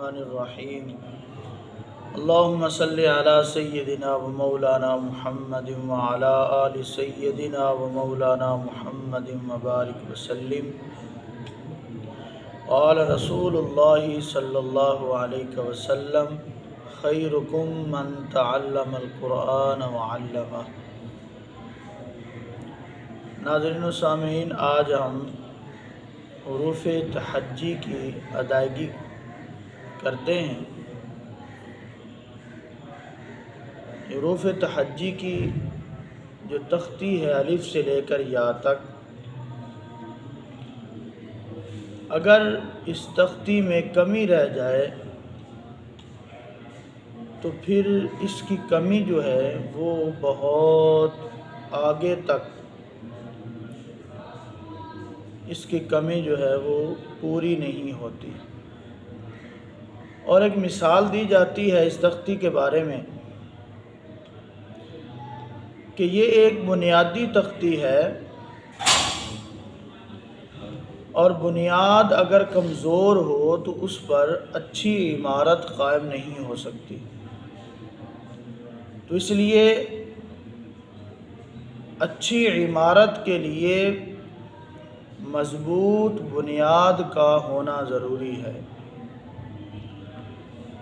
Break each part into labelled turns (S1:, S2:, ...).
S1: الرحمن الرحیم اللہم صلی علی سیدنا و مولانا محمد وعلی آل سیدنا و مولانا محمد وبارک وسلم۔ قال رسول اللہ صلی اللہ علیہ وسلم خیرکم من تعلم القرآن وعلمہ۔ ناظرین و سامعین، آج ہم حروف تہجی کی ادائیگی کرتے ہیں۔ حروف تہجی کی جو تختی ہے الف سے لے کر یا تک، اگر اس تختی میں کمی رہ جائے تو پھر اس کی کمی جو ہے وہ بہت آگے تک اس کی کمی جو ہے وہ پوری نہیں ہوتی۔ اور ایک مثال دی جاتی ہے اس تختی کے بارے میں کہ یہ ایک بنیادی تختی ہے، اور بنیاد اگر کمزور ہو تو اس پر اچھی عمارت قائم نہیں ہو سکتی۔ تو اس لیے اچھی عمارت کے لیے مضبوط بنیاد کا ہونا ضروری ہے۔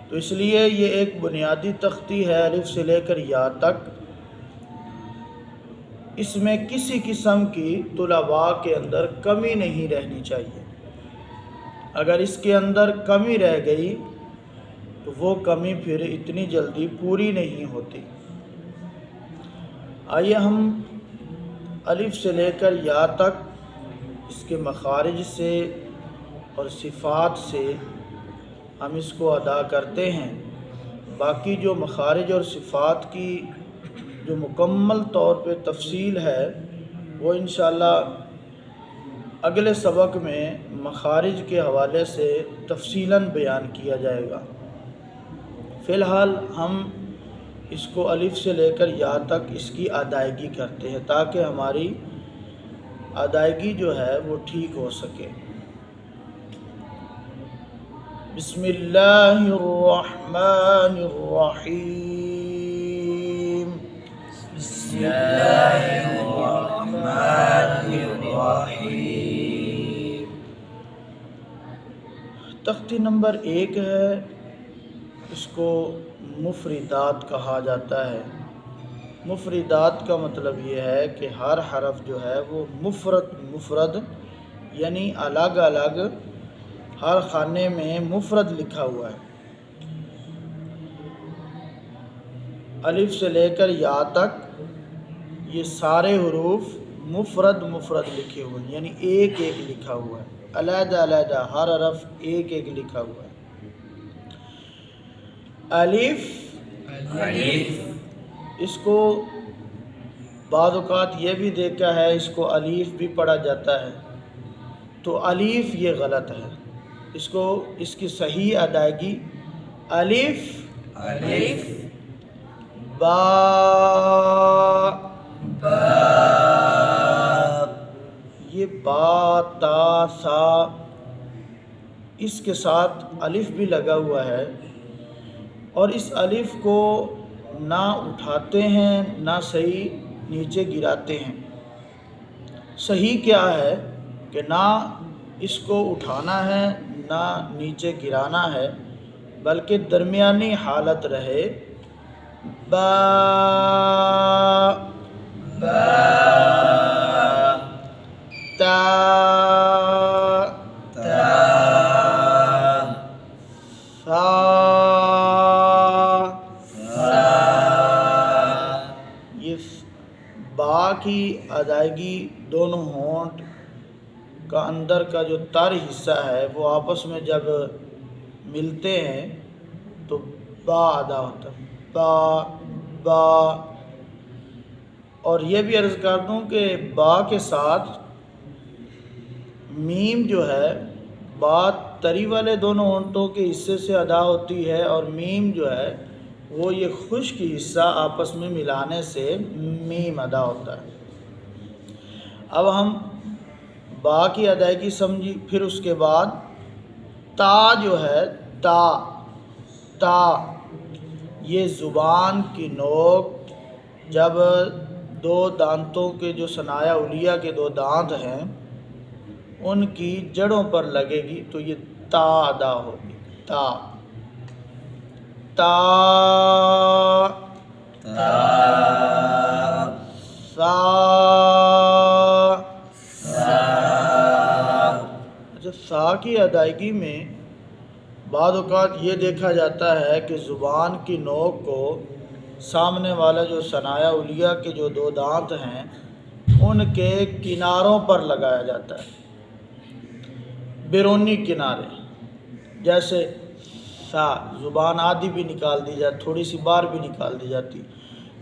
S1: تو اس لیے یہ ایک بنیادی تختی ہے الف سے لے کر یا تک۔ اس میں کسی قسم کی طلباء کے اندر کمی نہیں رہنی چاہیے۔ اگر اس کے اندر کمی رہ گئی تو وہ کمی پھر اتنی جلدی پوری نہیں ہوتی۔ آئیے ہم الف سے لے کر یا تک اس کے مخارج سے اور صفات سے ہم اس کو ادا کرتے ہیں۔ باقی جو مخارج اور صفات کی جو مکمل طور پہ تفصیل ہے وہ انشاءاللہ اگلے سبق میں مخارج کے حوالے سے تفصیلاً بیان کیا جائے گا۔ فی الحال ہم اس کو الف سے لے کر یا تک اس کی ادائیگی کرتے ہیں تاکہ ہماری ادائیگی جو ہے وہ ٹھیک ہو سکے۔ بسم اللہ الرحمن الرحیم۔
S2: بسم اللہ الرحمن الرحیم۔
S1: تختی نمبر 1 ہے، اس کو مفردات کہا جاتا ہے۔ مفردات کا مطلب یہ ہے کہ ہر حرف جو ہے وہ مفرد یعنی الگ الگ ہر خانے میں مفرد لکھا ہوا ہے۔ الف سے لے کر یا تک یہ سارے حروف مفرد لکھے ہوئے ہیں، یعنی ایک ایک لکھا ہوا ہے، علیحدہ علیحدہ ہر حرف ایک ایک لکھا ہوا ہے۔ الف اس کو بعض اوقات یہ بھی دیکھا ہے اس کو الف بھی پڑھا جاتا ہے، تو الف یہ غلط ہے۔ اس کی صحیح ادائیگی الف با یہ با تا سا، اس کے ساتھ الف بھی لگا ہوا ہے، اور اس الف کو نہ اٹھاتے ہیں نہ صحیح نیچے گراتے ہیں۔ صحیح کیا ہے کہ نہ اس کو اٹھانا ہے نہ نیچے گرانا ہے، بلکہ درمیانی حالت رہے۔ با تا سا یہ با کی ادائیگی دونوں ہونٹ کا اندر کا جو تر حصہ ہے وہ آپس میں جب ملتے ہیں تو با ادا ہوتا ہے، با۔ اور یہ بھی عرض کر دوں کہ با کے ساتھ میم جو ہے با تری والے دونوں ہونٹوں کے حصے سے ادا ہوتی ہے، اور میم جو ہے وہ یہ خشک حصہ آپس میں ملانے سے میم ادا ہوتا ہے۔ اب ہم با کی ادائیگی سمجھی، پھر اس کے بعد تا جو ہے تا تا یہ زبان کی نوک جب دو دانتوں کے جو ثنایا علیہ کے دو دانت ہیں ان کی جڑوں پر لگے گی تو یہ تا ادا ہوگی، تا تا سا اچھا سا کی ادائیگی میں بعض اوقات یہ دیکھا جاتا ہے کہ زبان کی نوک کو سامنے والا جو ثنایا علیہ کے جو دو دانت ہیں ان کے کناروں پر لگایا جاتا ہے، بیرونی کنارے، جیسے سا زبان آدھی بھی نکال دی جاتی، تھوڑی سی باہر بھی نکال دی جاتی،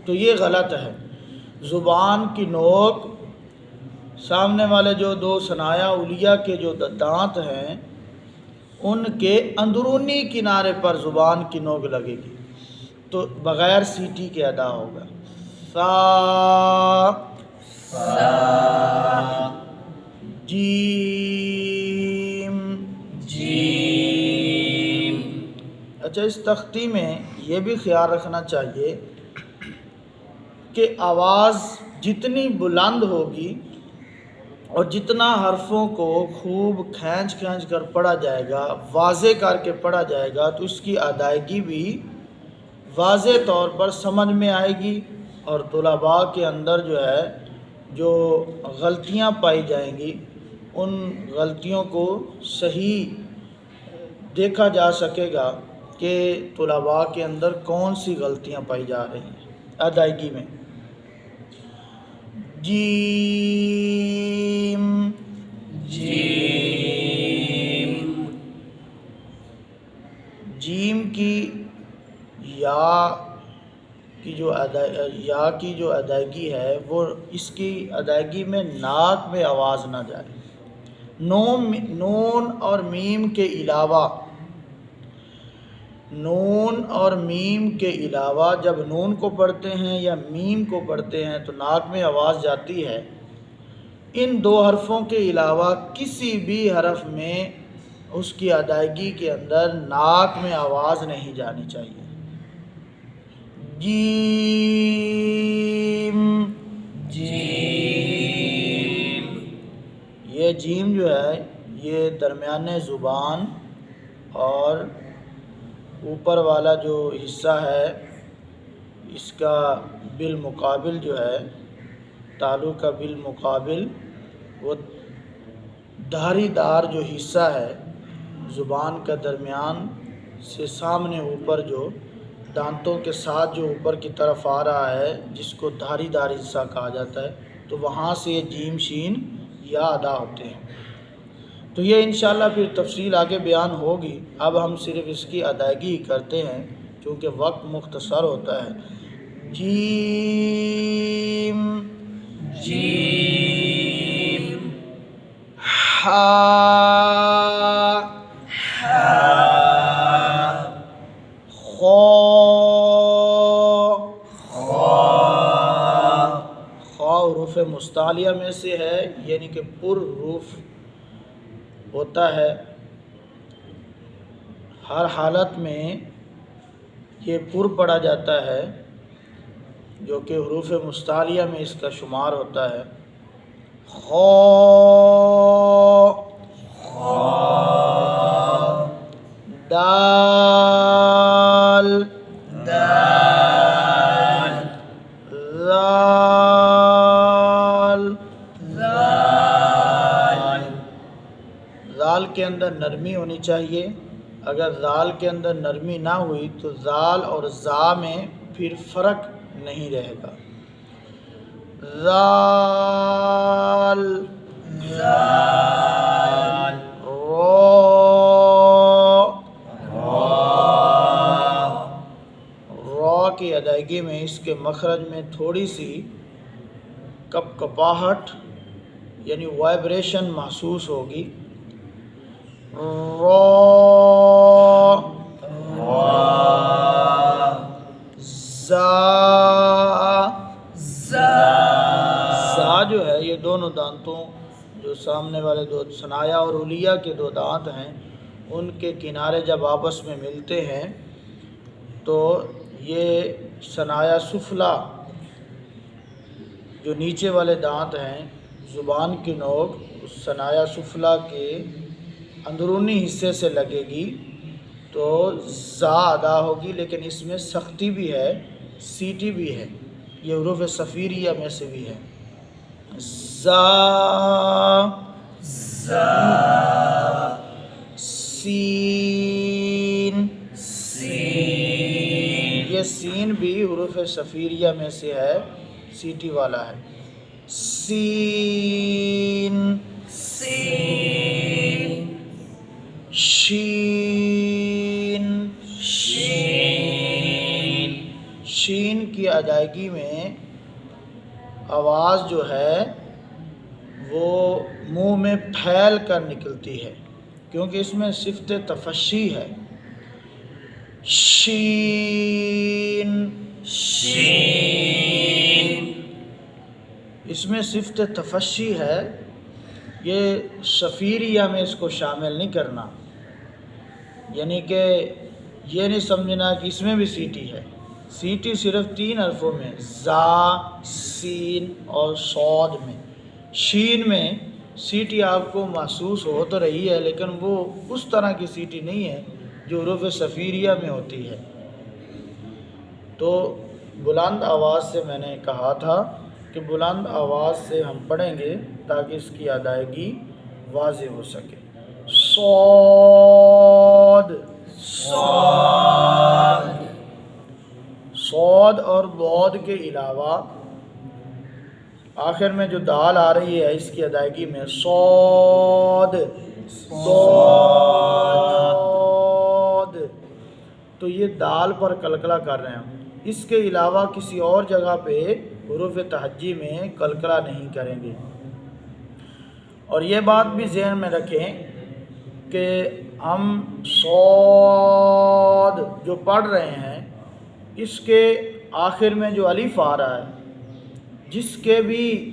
S1: تو یہ غلط ہے۔ زبان کی نوک سامنے والے جو دو ثنایا علیہ کے جو دانت ہیں ان کے اندرونی کنارے پر زبان کی نوک لگے گی تو بغیر سیٹی کے ادا ہوگا۔ سا جیم
S2: جیم۔
S1: اچھا اس تختی میں یہ بھی خیال رکھنا چاہیے کہ آواز جتنی بلند ہوگی اور جتنا حرفوں کو خوب کھینچ کر پڑھا جائے گا، واضح کر کے پڑھا جائے گا تو اس کی ادائیگی بھی واضح طور پر سمجھ میں آئے گی اور طلباء کے اندر جو ہے جو غلطیاں پائی جائیں گی ان غلطیوں کو صحیح دیکھا جا سکے گا کہ طلباء کے اندر کون سی غلطیاں پائی جا رہی ہیں ادائیگی میں۔ جیم
S2: جیم۔
S1: جیم کی یا کی جو ادائیگی ہے وہ اس کی ادائیگی میں ناک میں آواز نہ جائے۔ نون اور میم کے علاوہ جب نون کو پڑھتے ہیں یا میم کو پڑھتے ہیں تو ناک میں آواز جاتی ہے۔ ان دو حرفوں کے علاوہ کسی بھی حرف میں اس کی ادائیگی کے اندر ناک میں آواز نہیں جانی چاہیے۔ جیم
S2: جیم۔
S1: یہ جیم جو ہے یہ درمیانے زبان اور اوپر والا جو حصہ ہے اس کا بالمقابل جو ہے تالو کا بالمقابل وہ دھاری دار جو حصہ ہے زبان کا درمیان سے سامنے اوپر جو دانتوں کے ساتھ جو اوپر کی طرف آ رہا ہے جس کو دھاری دار حصہ کہا جاتا ہے تو وہاں سے یہ جیم شین یا ادا ہوتے ہیں۔ تو یہ انشاءاللہ پھر تفصیل آگے بیان ہوگی، اب ہم صرف اس کی ادائیگی کرتے ہیں کیونکہ وقت مختصر ہوتا ہے۔ جیم
S2: جیم۔
S1: ہا خا حروف مستعلیہ میں سے ہے، یعنی کہ پر حروف ہوتا ہے، ہر حالت میں یہ پر پڑھا جاتا ہے جو کہ حروف مستعلیہ میں اس کا شمار ہوتا ہے۔ خا دال
S2: دال
S1: ذال
S2: ذال۔
S1: ذال کے اندر نرمی ہونی چاہیے، اگر ذال کے اندر نرمی نہ ہوئی تو ذال اور ذا میں پھر فرق نہیں رہے گا۔ ذال
S2: ذال
S1: را کی ادائیگی میں اس کے مخرج میں تھوڑی سی کپاہٹ یعنی وائبریشن محسوس ہوگی۔ را زا جو ہے یہ دونوں دانتوں جو سامنے والے دو ثنایا اور علیہ کے دو دانت ہیں ان کے کنارے جب آپس میں ملتے ہیں تو یہ ثنایا سفلا جو نیچے والے دانت ہیں، زبان کی نوک اس ثنایا سفلا کے اندرونی حصے سے لگے گی تو زا ادا ہوگی، لیکن اس میں سختی بھی ہے، سیٹی بھی ہے، یہ حروف صفیریہ میں سے بھی ہے۔ زا، سین، یہ سین بھی حروف صفیریہ میں سے ہے، سیٹی والا ہے۔ سین، شین، شین کی ادائیگی میں آواز جو ہے وہ منہ میں پھیل کر نکلتی ہے، کیونکہ اس میں صفت تفشی ہے۔ شین، اس میں صفت تفشی ہے، یہ صفیریہ میں اس کو شامل نہیں کرنا، یعنی کہ یہ نہیں سمجھنا کہ اس میں بھی سیٹی ہے۔ سیٹی صرف 3 حرفوں میں، زا، سین اور صاد میں۔ شین میں سیٹی آپ کو محسوس ہو تو رہی ہے، لیکن وہ اس طرح کی سیٹی نہیں ہے جو حروف صفیریہ میں ہوتی ہے۔ تو بلند آواز سے میں نے کہا تھا کہ بلند آواز سے ہم پڑھیں گے تاکہ اس کی ادائیگی واضح ہو سکے۔ صاد، صاد اور ضاد کے علاوہ آخر میں جو دال آ رہی ہے اس کی ادائیگی میں صاد، صاد، تو یہ دال پر قلقلہ کر رہے ہیں۔ اس کے علاوہ کسی اور جگہ پہ حروف تہجی میں قلقلہ نہیں کریں گے۔ اور یہ بات بھی ذہن میں رکھیں کہ ہم صاد جو پڑھ رہے ہیں اس کے آخر میں جو الف آ رہا ہے، جس کے بھی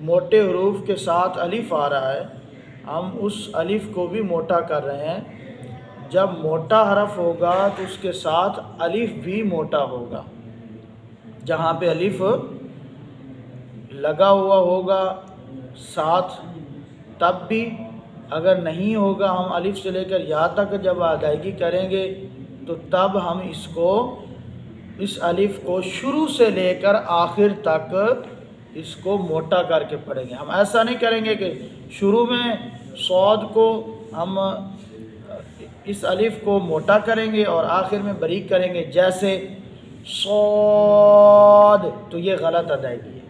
S1: موٹے حروف کے ساتھ الف آ رہا ہے، ہم اس الف کو بھی موٹا کر رہے ہیں۔ جب موٹا حرف ہوگا تو اس کے ساتھ الف بھی موٹا ہوگا، جہاں پہ الف لگا ہوا ہوگا ساتھ تب بھی، اگر نہیں ہوگا ہم الف سے لے کر یا تک جب ادائیگی کریں گے تو تب ہم اس الف کو شروع سے لے کر آخر تک اس کو موٹا کر کے پڑھیں گے۔ ہم ایسا نہیں کریں گے کہ شروع میں صاد کو ہم اس الف کو موٹا کریں گے اور آخر میں باریک کریں گے، جیسے صاد، تو یہ غلط ادائیگی ہے۔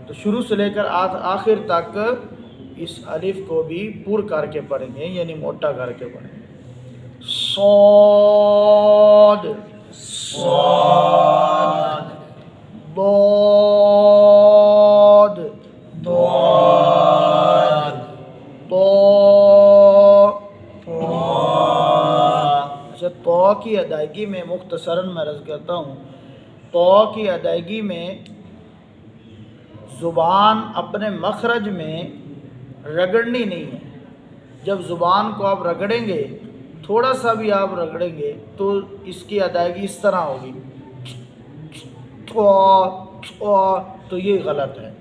S1: تو شروع سے لے کر آخر تک اس الف کو بھی پر کر کے پڑھیں گے، یعنی موٹا کر کے پڑھیں گے۔ صاد، ضاد، اچھا، تو کی ادائیگی میں مختصراً میں عرض کرتا ہوں، تو کی ادائیگی میں زبان اپنے مخرج میں رگڑنی نہیں ہے۔ جب زبان کو آپ رگڑیں گے، تھوڑا سا بھی آپ رگڑیں گے تو اس کی ادائیگی اس طرح ہوگی، تو یہ غلط ہے۔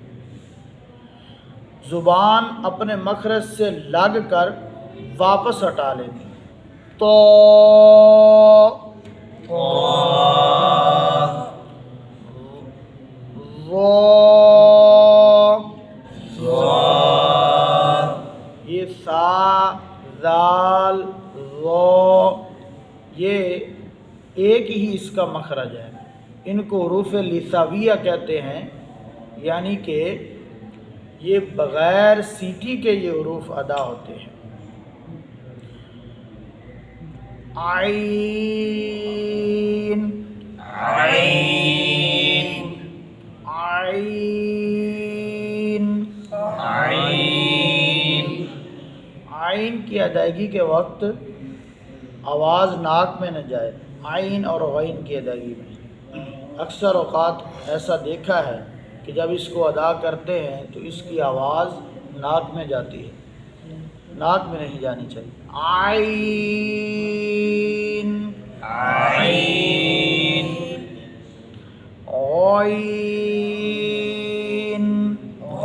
S1: زبان اپنے مخرج سے لگ کر واپس ہٹا لینی، تو یہ سا، ذال، یہ ایک ہی اس کا مخرج ہے۔ ان کو حروف لثویہ کہتے ہیں، یعنی کہ یہ بغیر سیٹی کے یہ حروف ادا ہوتے ہیں۔ عین، عین، عین، عین، عین کی ادائیگی کے وقت آواز ناک میں نہ جائے، عین اور غین کی ادائیگی میں۔ اکثر اوقات ایسا دیکھا ہے کہ جب اس کو ادا کرتے ہیں تو اس کی آواز ناک میں جاتی ہے، ناک میں نہیں جانی چاہیے۔ عين
S2: عين
S1: عين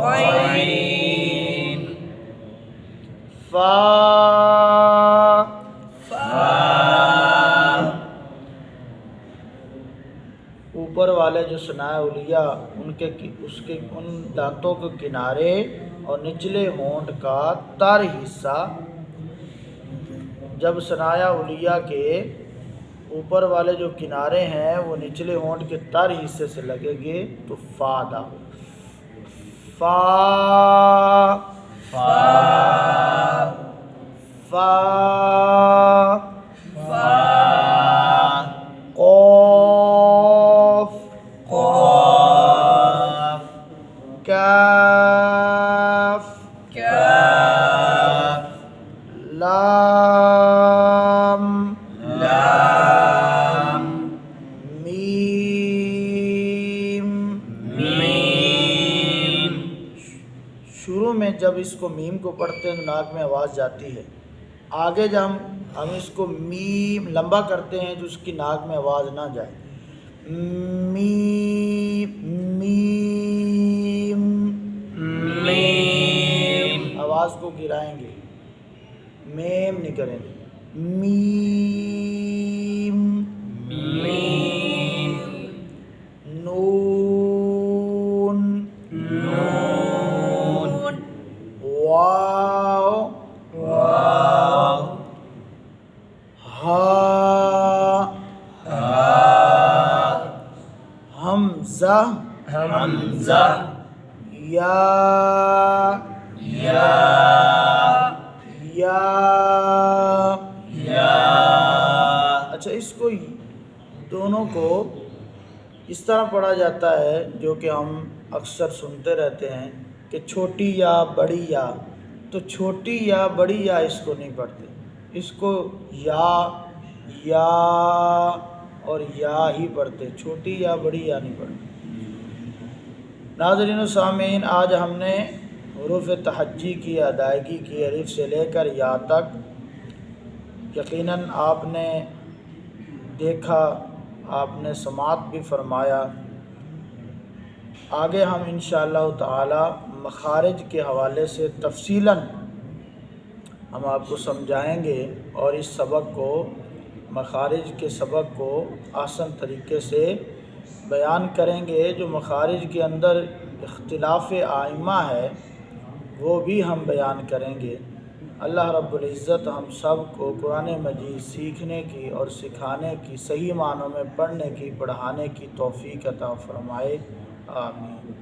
S2: عين
S1: فا اوپر والے جو ثنائے اولیاء ان دانتوں کے کنارے اور نچلے ہونٹ کا تر حصہ جب ثنایا اولیاء کے اوپر والے جو کنارے ہیں وہ نچلے ہونٹ کے تر حصے سے لگیں گے تو فا دا فا
S2: فا
S1: فا
S2: فا
S1: قاف
S2: قاف
S1: کاف
S2: کاف
S1: لام
S2: لام
S1: میم
S2: میم
S1: شروع میں جب اس کو میم کو پڑھتے ہیں تو ناک میں آواز جاتی ہے، آگے جب ہم اس کو میم لمبا کرتے ہیں تو اس کی ناک میں آواز نہ جائے، میم میم
S2: میم
S1: آواز کو گرائیں گے، میم نہیں کریں گے، میم
S2: میم
S1: نون
S2: نون
S1: واو
S2: واو
S1: ہا
S2: ہا
S1: حمزہ
S2: حمزہ
S1: یا
S2: یا
S1: یا
S2: یا
S1: اچھا اس کو دونوں کو اس طرح پڑھا جاتا ہے جو کہ ہم اکثر سنتے رہتے ہیں کہ چھوٹی یا بڑی یا، تو چھوٹی یا بڑی یا اس کو نہیں پڑھتے، اس کو یا اور یا ہی پڑھتے، چھوٹی یا بڑی یا نہیں پڑھتے۔ ناظرین و سامعین، آج ہم نے حروف تہجی کی ادائیگی کی الف سے لے کر یا تک۔ یقیناً آپ نے دیکھا، آپ نے سماعت بھی فرمایا۔ آگے ہم انشاءاللہ تعالی مخارج کے حوالے سے تفصیلاً ہم آپ کو سمجھائیں گے اور اس سبق کو، مخارج کے سبق کو آسان طریقے سے بیان کریں گے۔ جو مخارج کے اندر اختلاف ائمہ ہے وہ بھی ہم بیان کریں گے۔ اللہ رب العزت ہم سب کو قرآن مجید سیکھنے کی اور سکھانے کی، صحیح معنوں میں پڑھنے کی، پڑھانے کی توفیق عطا فرمائے، آمین۔